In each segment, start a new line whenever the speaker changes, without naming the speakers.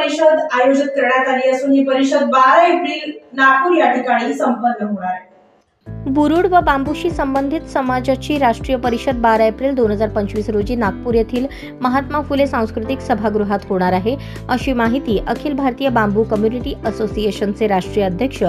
परिषद आयोजित करण्यात आली असून ही परिषद 12 एप्रिल नागपूर या ठिकाणी संपन्न होणार आहे।
बुरुड व बांबूशी संबंधित समाजाची राष्ट्रीय परिषद 12 एप्रिल 2025 रोजी नागपूर येथील महात्मा फुले सांस्कृतिक सभागृहात होणार आहे, अशी माहिती अखिल भारतीय बांबू कम्युनिटी असोसिएशनचे राष्ट्रीय अध्यक्ष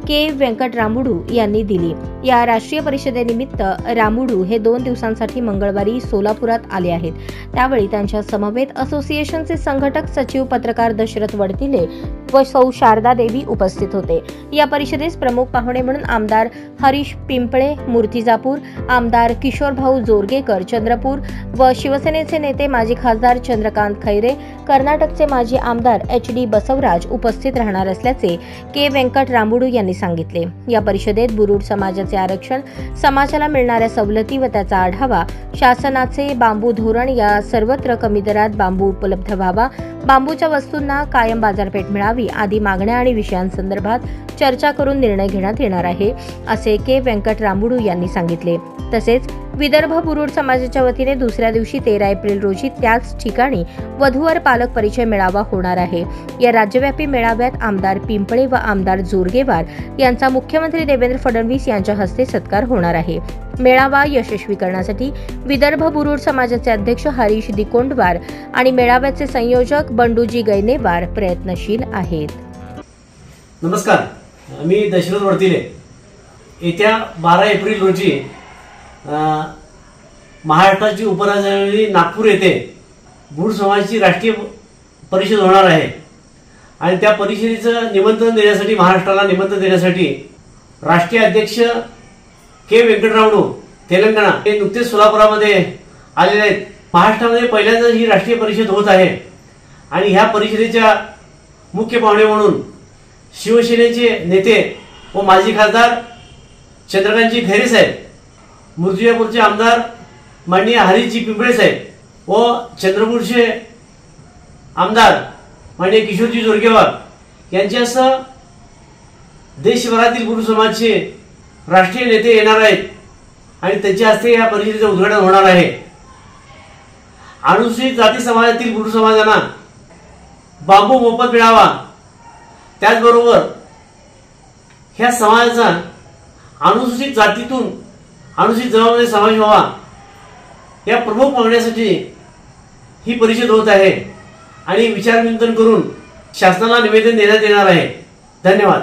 के वेंकट रामुडू यांनी दिली। या राष्ट्रीय परिषदेनिमित्त रामुडू हे 2 दिवसांसाठी मंगळवारी सोलापुरात आले आहेत। त्यावेळी त्यांच्या समवेत असोसिएशनचे संघटक सचिव पत्रकार दशरथ वडतिले व सौ शारदा देवी उपस्थित होते। या परिषदेस प्रमुख पाहुणे म्हणून आमदार हरीश पिंपळे मूर्तिजापूर, आमदार किशोरभाऊ जोरगेकर चंद्रपूर व शिवसेनेचे नेते माजी खासदार चंद्रकांत खैरे, कर्नाटकचे माजी आमदार HD बसवराज उपस्थित राहणार असल्याचे के वेंकट रामुडू यांनी सांगितले। या परिषदेत बुरुड समाजाचे आरक्षण, समाजाला मिळणाऱ्या सवलती व त्याचा आढावा, शासनाचे बांबू धोरण, या सर्वत्र कमी दरात बांबू उपलब्ध व्हावा, बांबूच्या वस्तूंना कायम बाजारपेठ मिळावी आदी मागण्या आणि विषयांसंदर्भात चर्चा करून निर्णय घेण्यात येणार आहे, असे के वेंकट रामुडू यांनी सांगितले। तसेच विदर्भ बुरुड समाजाच्या वतीने दुसऱ्या दिवशी 13 एप्रिल रोजी त्याच ठिकाणी वधूवर पालक परिचय मेळावा होणार आहे। या राज्यव्यापी मेळाव्यात आमदार पिंपळे व आमदार जोरगेवार यांचा मुख्यमंत्री देवेंद्र फडणवीस यांच्या हस्ते सत्कार होणार आहे। मेळावा यशस्वी करण्यासाठी विदर्भ बुरुड समाजाचे अध्यक्ष हरीश दिकोंडवार आणि मेळाव्याचे संयोजक बंडूजी गैनेवार प्रयत्नशील आहेत।
नमस्कार, मी दशरथ वडतिले। येत्या 12 एप्रिल रोजी महाराष्ट्राची उपराजधानी नागपूर येथे बुरुड समाजाची राष्ट्रीय परिषद होणार आहे आणि त्या परिषदेचं निमंत्रण देण्यासाठी, महाराष्ट्राला निमंत्रण देण्यासाठी राष्ट्रीय अध्यक्ष के वेंकटरामडू तेलंगणा हे नुकतेच सोलापुरामध्ये आलेले आहेत। महाराष्ट्रामध्ये पहिल्यांदा ही राष्ट्रीय परिषद होत आहे आणि ह्या परिषदेच्या मुख्य पाहुणे म्हणून शिवसेनेचे नेते व माजी खासदार चंद्रकांतजी खैरे साहेब, मूर्तिजापूरचे आमदार माननीय हरीशजी पिंपळे साहेब व चंद्रपूरचे आमदार माननीय किशोरजी जोरगेवार यांच्यासह देशभरातील बुरुड समाजचे राष्ट्रीय नेते येणार आहेत आणि त्यांच्या हस्ते या परिषदेचे उद्घाटन होणार आहे। अनुसूचित जाती समाजातील बुरुड समाजांना बांबू मोफत मिळावा, त्याचबरोबर ह्या समाजाचा अनुसूचित जातीतून अनुसूचित जमातीमध्ये समावेश व्हावा, या प्रमुख मागण्यासाठी ही परिषद होत आहे आणि विचारविंतन करून शासनाला निवेदन देण्यात येणार आहे। धन्यवाद।